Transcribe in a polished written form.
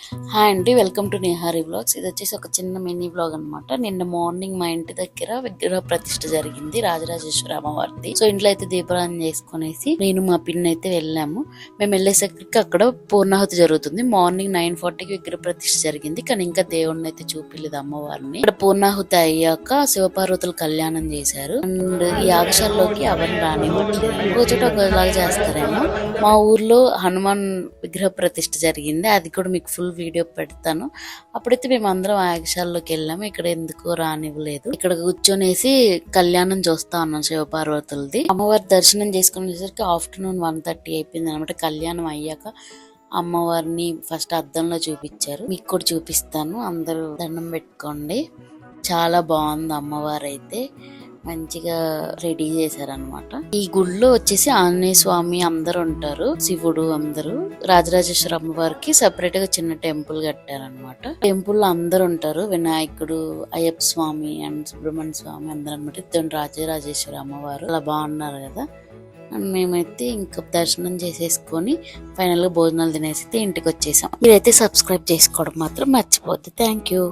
Hi అండి, welcome to nihari vlogs. ఇది వచ్చేసి ఒక చిన్న మినీ వ్లాగ్ అనమాట. నిన్న మార్నింగ్ మా ఇంటి దగ్గర విగ్రహ ప్రతిష్ఠ జరిగింది, రాజరాజేశ్వరి అమ్మవారిది. సో ఇంట్లో అయితే దీపారాధన చేసుకునేసి నేను మా పిన్ అయితే వెళ్ళాము. మేము వెళ్ళేసరికి అక్కడ పూర్ణాహుతి జరుగుతుంది. మార్నింగ్ 9:40కి విగ్రహ ప్రతిష్ఠ జరిగింది, కానీ ఇంకా దేవుడిని అయితే చూపిలేదు అమ్మవారిని. ఇక్కడ పూర్ణాహుతి అయ్యాక శివపార్వతులు కళ్యాణం చేశారు. అండ్ ఈ యాగశాలలోకి ఎవరిని రానివ్వట్లేదు. ఒక చోట ఒకలాగా చేస్తారేమో. మా ఊర్లో హనుమాన్ విగ్రహ ప్రతిష్ఠ జరిగింది, అది కూడా మీకు ఫుల్ వీడియో పెడతాను. అప్పుడైతే మేము అందరం యాగశాలలోకి వెళ్ళాము. ఇక్కడ ఎందుకో రానివ్వలేదు. ఇక్కడ కూర్చొనేసి కళ్యాణం చూస్తా ఉన్నాం శివపార్వతులది. అమ్మవారి దర్శనం చేసుకునేసరికి ఆఫ్టర్నూన్ 1:30 అయిపోయింది అనమాట. కళ్యాణం అయ్యాక అమ్మవారిని ఫస్ట్ అద్దంలో చూపించారు, మీకు కూడా చూపిస్తాను. అందరూ దండం పెట్టుకోండి. చాలా బాగుంది అమ్మవారు అయితే, మంచిగా రెడీ చేశారనమాట. ఈ గుడిలో వచ్చేసి ఆంజనేయ స్వామి అందరు ఉంటారు, శివుడు అందరూ. రాజరాజేశ్వరి అమ్మవారికి సెపరేట్ గా చిన్న టెంపుల్ కట్టారనమాట. టెంపుల్ లో అందరు ఉంటారు, వినాయకుడు, అయ్యప్ప స్వామి అండ్ సుబ్రహ్మణ్య స్వామి అందరు అనమాట. ఇద్దరు రాజరాజేశ్వరి అమ్మవారు అలా బాగున్నారు కదా. అండ్ మేమైతే ఇంకా దర్శనం చేసేసుకొని ఫైనల్ గా భోజనాలు తినేసి ఇంటికి వచ్చేసాం. మీరైతే సబ్స్క్రైబ్ చేసుకోవడం మాత్రం మర్చిపోద్ది. Thank you.